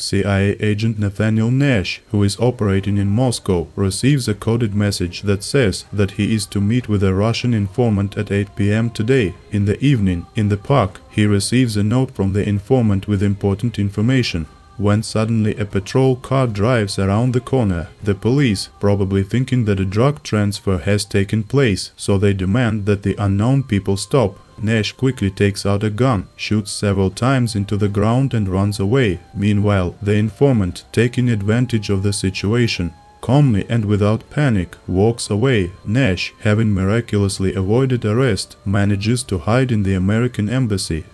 CIA agent Nathaniel Nash, who is operating in Moscow, receives a coded message that says that he is to meet with a Russian informant at 8 p.m. today. In the evening, in the park, he receives a note from the informant with important information. When suddenly a patrol car drives around the corner, the police, probably thinking that a drug transfer has taken place, so they demand that the unknown people stop. Nash quickly takes out a gun, shoots several times into the ground and runs away. Meanwhile, the informant, taking advantage of the situation, calmly and without panic, walks away. Nash, having miraculously avoided arrest, manages to hide in the American embassy.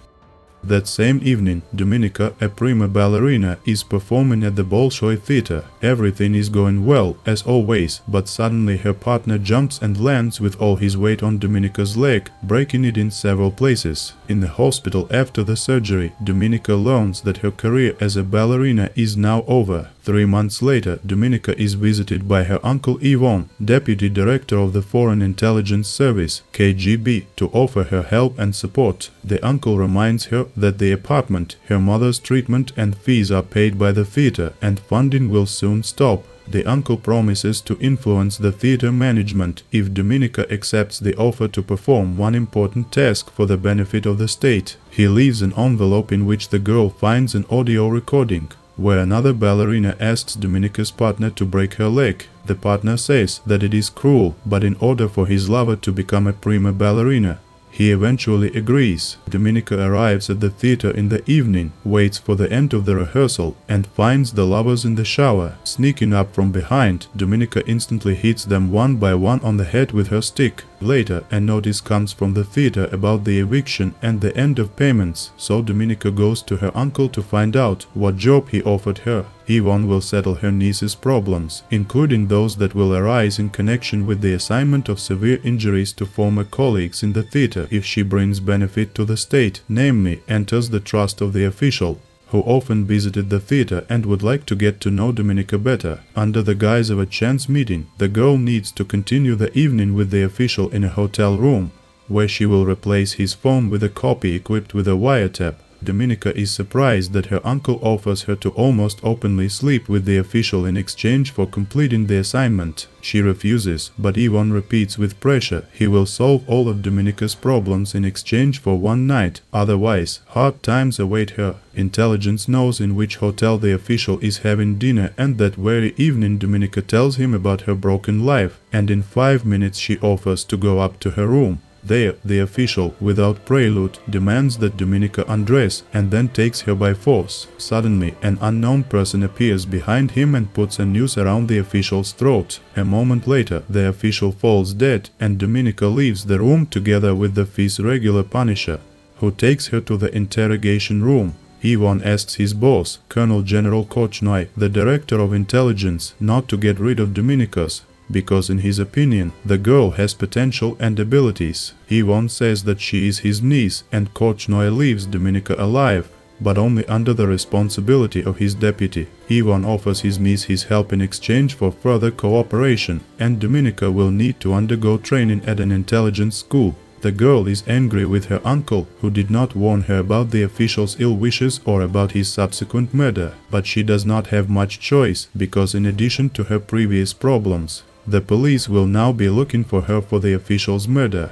That same evening, Dominika, a prima ballerina, is performing at the Bolshoi Theater. Everything is going well, as always, but suddenly her partner jumps and lands with all his weight on Dominika's leg, breaking it in several places. In the hospital after the surgery, Dominika learns that her career as a ballerina is now over. 3 months later, Dominika is visited by her uncle Ivan, deputy director of the Foreign Intelligence Service, KGB, to offer her help and support. The uncle reminds her that the apartment, her mother's treatment and fees are paid by the theater and funding will soon stop. The uncle promises to influence the theater management if Dominika accepts the offer to perform one important task for the benefit of the state. He leaves an envelope in which the girl finds an audio recording, where another ballerina asks Dominika's partner to break her leg. The partner says that it is cruel, but in order for his lover to become a prima ballerina, he eventually agrees. Dominika arrives at the theater in the evening, waits for the end of the rehearsal, and finds the lovers in the shower. Sneaking up from behind, Dominika instantly hits them one by one on the head with her stick. Later, a notice comes from the theater about the eviction and the end of payments, so Dominika goes to her uncle to find out what job he offered her. Ivan will settle her niece's problems, including those that will arise in connection with the assignment of severe injuries to former colleagues in the theater if she brings benefit to the state, namely, enters the trust of the official, who often visited the theater and would like to get to know Dominika better. Under the guise of a chance meeting, the girl needs to continue the evening with the official in a hotel room, where she will replace his phone with a copy equipped with a wiretap. Dominika is surprised that her uncle offers her to almost openly sleep with the official in exchange for completing the assignment. She refuses, but Ivan repeats with pressure he will solve all of Dominika's problems in exchange for one night, otherwise hard times await her. Intelligence knows in which hotel the official is having dinner, and that very evening Dominika tells him about her broken life, and in 5 minutes she offers to go up to her room. There, the official, without prelude, demands that Dominika undress and then takes her by force. Suddenly, an unknown person appears behind him and puts a noose around the official's throat. A moment later, the official falls dead and Dominika leaves the room together with the fee's regular punisher, who takes her to the interrogation room. Ivan asks his boss, Colonel General Korchnoi, the director of intelligence, not to get rid of Dominika's, because in his opinion, the girl has potential and abilities. Ivan says that she is his niece and Korchnoi leaves Dominika alive, but only under the responsibility of his deputy. Ivan offers his niece his help in exchange for further cooperation, and Dominika will need to undergo training at an intelligence school. The girl is angry with her uncle, who did not warn her about the official's ill wishes or about his subsequent murder, but she does not have much choice, because in addition to her previous problems, the police will now be looking for her for the official's murder.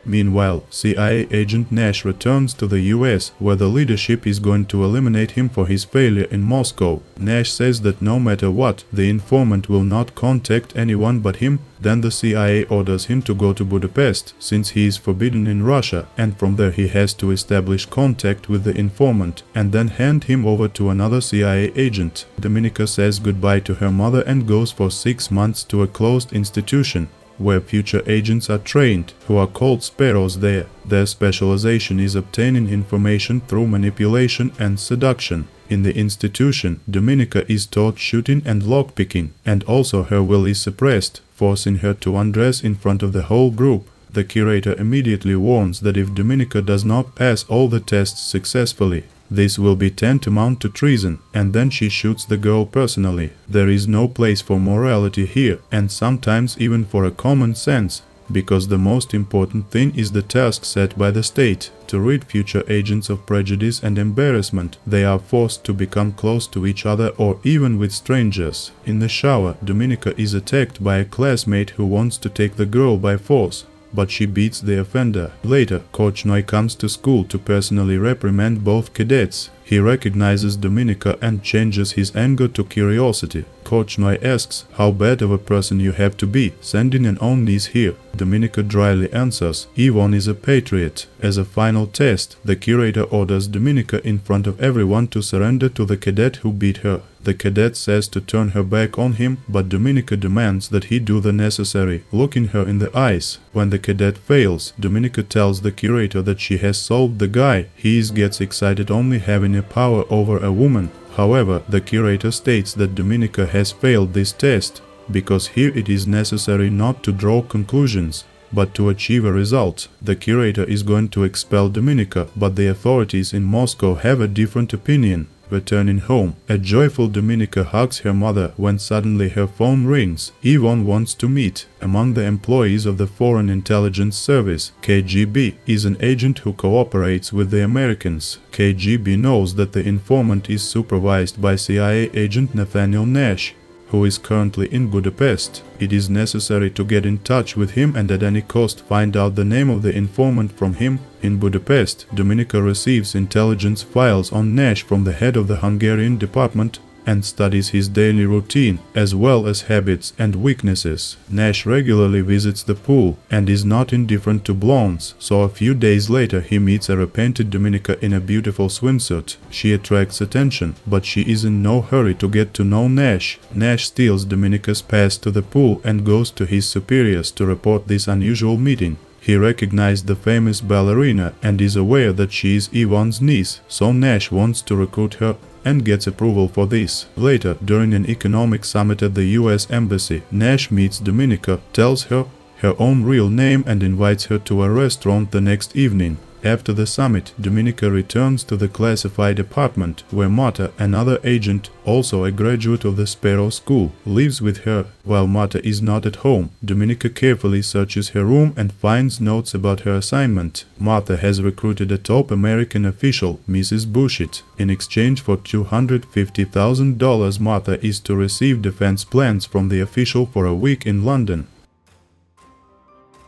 Meanwhile, CIA agent Nash returns to the US, where the leadership is going to eliminate him for his failure in Moscow. Nash says that no matter what, the informant will not contact anyone but him. Then the CIA orders him to go to Budapest, since he is forbidden in Russia, and from there he has to establish contact with the informant and then hand him over to another CIA agent. Dominika says goodbye to her mother and goes for 6 months to a closed institution, where future agents are trained, who are called Sparrows there. Their specialization is obtaining information through manipulation and seduction. In the institution, Dominika is taught shooting and lockpicking, and also her will is suppressed, forcing her to undress in front of the whole group. The curator immediately warns that if Dominika does not pass all the tests successfully, this will be tantamount to treason, and then she shoots the girl personally. There is no place for morality here, and sometimes even for a common sense. because the most important thing is the task set by the state. To rid future agents of prejudice and embarrassment, they are forced to become close to each other or even with strangers. In the shower, Dominika is attacked by a classmate who wants to take the girl by force, but she beats the offender. Later, Coach Noi comes to school to personally reprimand both cadets. He recognizes Dominika and changes his anger to curiosity. Coach Noi asks how bad of a person you have to be, sending an own niece here. Dominika dryly answers, Yvonne is a patriot. As a final test, the curator orders Dominika in front of everyone to surrender to the cadet who beat her. The cadet says to turn her back on him, but Dominika demands that he do the necessary, looking her in the eyes. When the cadet fails, Dominika tells the curator that she has solved the guy. He gets excited only having a power over a woman. However, the curator states that Dominika has failed this test, because here it is necessary not to draw conclusions, but to achieve a result. The curator is going to expel Dominika, but the authorities in Moscow have a different opinion. Returning home, a joyful Dominika hugs her mother when suddenly her phone rings. Yvonne wants to meet. Among the employees of the Foreign Intelligence Service, KGB is an agent who cooperates with the Americans. KGB knows that the informant is supervised by CIA agent Nathaniel Nash, who is currently in Budapest. It is necessary to get in touch with him and at any cost find out the name of the informant from him. In Budapest, Dominika receives intelligence files on Nash from the head of the Hungarian department and studies his daily routine, as well as habits and weaknesses. Nash regularly visits the pool and is not indifferent to blondes, so a few days later he meets a repainted Dominika in a beautiful swimsuit. She attracts attention, but she is in no hurry to get to know Nash. Nash steals Dominika's pass to the pool and goes to his superiors to report this unusual meeting. He recognized the famous ballerina and is aware that she is Yvonne's niece, so Nash wants to recruit her and gets approval for this. Later, during an economic summit at the US Embassy, Nash meets Dominika, tells her her own real name and invites her to a restaurant the next evening. After the summit, Dominika returns to the classified apartment, where Marta, another agent, also a graduate of the Sparrow School, lives with her. While Marta is not at home, Dominika carefully searches her room and finds notes about her assignment. Marta has recruited a top American official, Mrs. Bushit. In exchange for $250,000, Marta is to receive defense plans from the official for a week in London.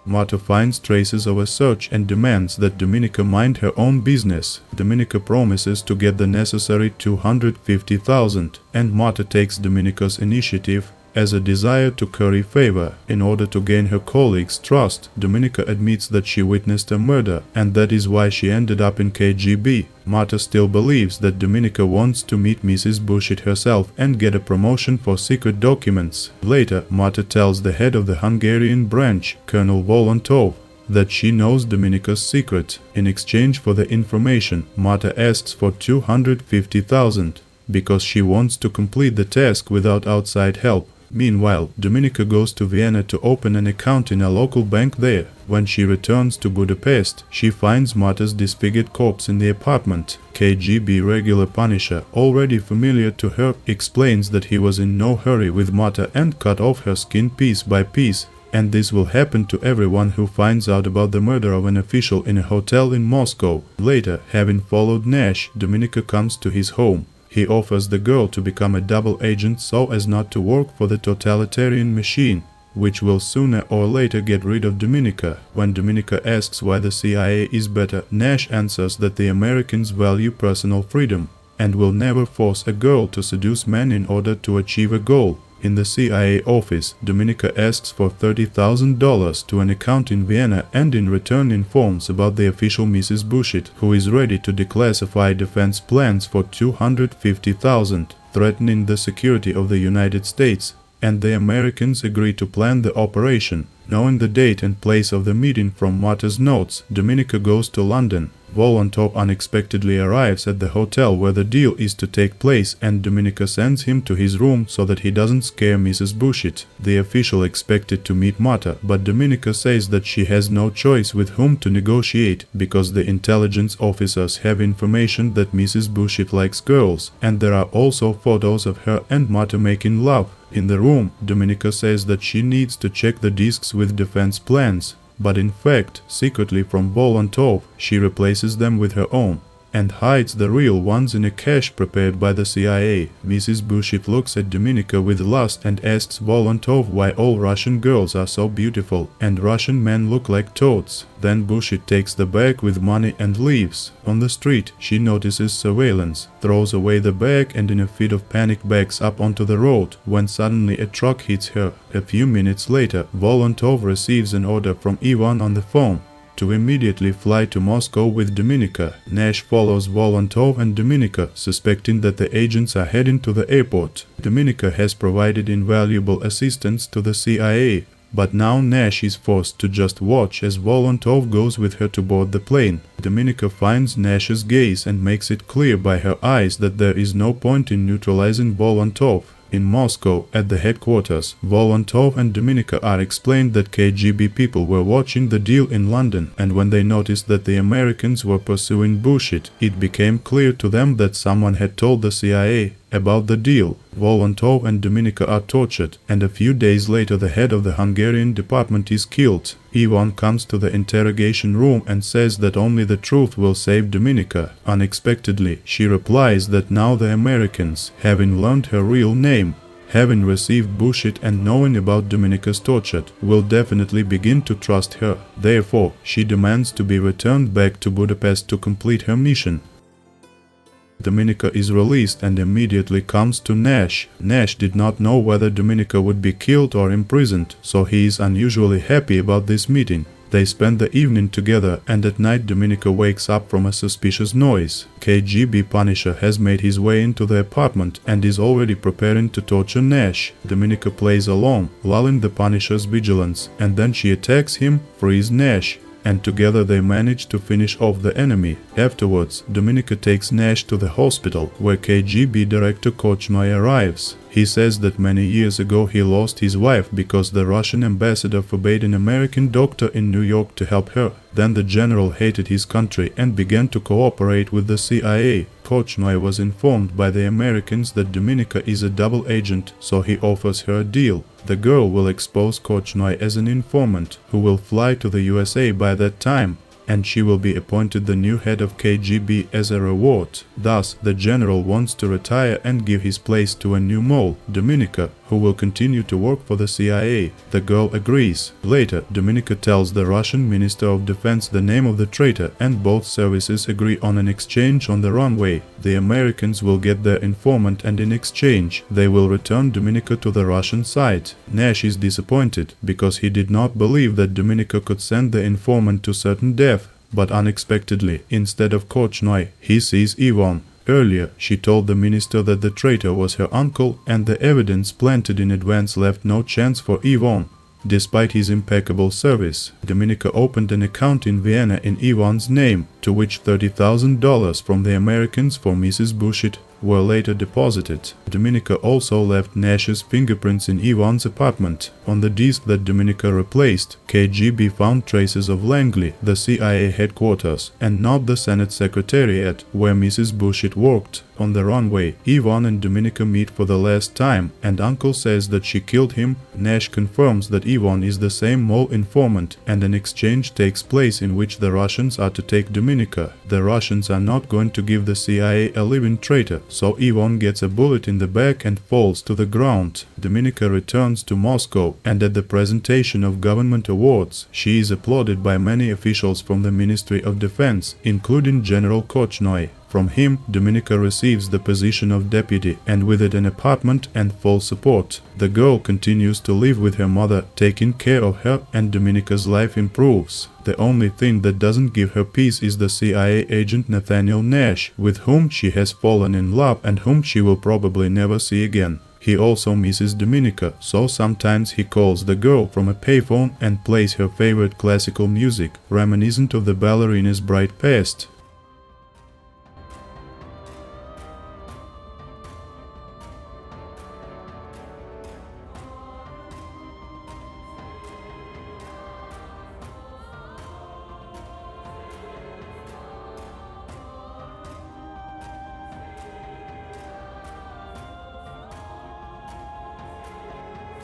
Marta finds traces of a search and demands that Dominika mind her own business. Dominika promises to get the necessary $250,000, and Marta takes Dominika's initiative as a desire to curry favor. In order to gain her colleagues' trust, Dominika admits that she witnessed a murder, and that is why she ended up in KGB. Marta still believes that Dominika wants to meet Mrs. Bushit herself and get a promotion for secret documents. Later, Marta tells the head of the Hungarian branch, Colonel Volontov, that she knows Dominika's secret. In exchange for the information, Marta asks for $250,000 because she wants to complete the task without outside help. Meanwhile, Dominika goes to Vienna to open an account in a local bank there. When she returns to Budapest, she finds Marta's disfigured corpse in the apartment. KGB regular Punisher, already familiar to her, explains that he was in no hurry with Marta and cut off her skin piece by piece, and this will happen to everyone who finds out about the murder of an official in a hotel in Moscow. Later, having followed Nash, Dominika comes to his home. He offers the girl to become a double agent so as not to work for the totalitarian machine, which will sooner or later get rid of Dominika. When Dominika asks why the CIA is better, Nash answers that the Americans value personal freedom and will never force a girl to seduce men in order to achieve a goal. In the CIA office, Dominika asks for $30,000 to an account in Vienna and in return informs about the official Mrs. Bushit, who is ready to declassify defense plans for $250,000, threatening the security of the United States, and the Americans agree to plan the operation. Knowing the date and place of the meeting from Marta's notes, Dominika goes to London. Volontov unexpectedly arrives at the hotel where the deal is to take place, and Dominika sends him to his room so that he doesn't scare Mrs. Bushit. The official expected to meet Mata, but Dominika says that she has no choice with whom to negotiate because the intelligence officers have information that Mrs. Bushit likes girls, and there are also photos of her and Mata making love. In the room, Dominika says that she needs to check the discs with defense plans, but in fact, secretly from Volontov, she replaces them with her own and hides the real ones in a cache prepared by the CIA. Mrs. Bushit looks at Dominika with lust and asks Volontov why all Russian girls are so beautiful and Russian men look like toads. Then Bushit takes the bag with money and leaves. On the street, she notices surveillance, throws away the bag and in a fit of panic backs up onto the road, when suddenly a truck hits her. A few minutes later, Volontov receives an order from Ivan on the phone to immediately fly to Moscow with Dominika. Nash follows Volontov and Dominika, suspecting that the agents are heading to the airport. Dominika has provided invaluable assistance to the CIA, but now Nash is forced to just watch as Volontov goes with her to board the plane. Dominika finds Nash's gaze and makes it clear by her eyes that there is no point in neutralizing Volontov. In Moscow, at the headquarters, Volontov and Dominika are explained that KGB people were watching the deal in London, and when they noticed that the Americans were pursuing Bushit, it became clear to them that someone had told the CIA about the deal. Volontov and Dominika are tortured, and a few days later the head of the Hungarian department is killed. Ivan comes to the interrogation room and says that only the truth will save Dominika. Unexpectedly, she replies that now the Americans, having learned her real name, having received Bushit and knowing about Dominika's torture, will definitely begin to trust her. Therefore, she demands to be returned back to Budapest to complete her mission. Dominika is released and immediately comes to Nash. Nash did not know whether Dominika would be killed or imprisoned, so he is unusually happy about this meeting. They spend the evening together, and at night Dominika wakes up from a suspicious noise. KGB Punisher has made his way into the apartment and is already preparing to torture Nash. Dominika plays along, lulling the Punisher's vigilance, and then she attacks him, frees Nash, and together they manage to finish off the enemy. Afterwards, Dominika takes Nash to the hospital, where KGB director Korchnoi arrives. He says that many years ago he lost his wife because the Russian ambassador forbade an American doctor in New York to help her. Then the general hated his country and began to cooperate with the CIA. Korchnoi was informed by the Americans that Dominika is a double agent, so he offers her a deal. The girl will expose Korchnoi as an informant who will fly to the USA by that time, and she will be appointed the new head of KGB as a reward. Thus, the general wants to retire and give his place to a new mole, Dominika, who will continue to work for the CIA. The girl agrees. Later, Dominika tells the Russian Minister of Defense the name of the traitor, and both services agree on an exchange on the runway. The Americans will get their informant, and in exchange, they will return Dominika to the Russian side. Nash is disappointed because he did not believe that Dominika could send the informant to certain death, but unexpectedly, instead of Korchnoi, he sees Ivan. Earlier, she told the minister that the traitor was her uncle, and the evidence planted in advance left no chance for Ivan. Despite his impeccable service, Dominika opened an account in Vienna in Ivan's name, to which $30,000 from the Americans for Mrs. Bushit were later deposited. Dominika also left Nash's fingerprints in Ivan's apartment. On the disk that Dominika replaced, KGB found traces of Langley, the CIA headquarters, and not the Senate Secretariat, where Mrs. Bushit worked. On the runway, Ivan and Dominika meet for the last time, and Uncle says that she killed him. Nash confirms that Ivan is the same mole informant, and an exchange takes place in which the Russians are to take Dominika. The Russians are not going to give the CIA a living traitor, so Ivan gets a bullet in the back and falls to the ground. Dominika returns to Moscow, and at the presentation of government awards, she is applauded by many officials from the Ministry of Defense, including General Korchnoi. From him, Dominika receives the position of deputy, and with it an apartment and full support. The girl continues to live with her mother, taking care of her, and Dominika's life improves. The only thing that doesn't give her peace is the CIA agent Nathaniel Nash, with whom she has fallen in love and whom she will probably never see again. He also misses Dominika, so sometimes he calls the girl from a payphone and plays her favorite classical music, reminiscent of the ballerina's bright past.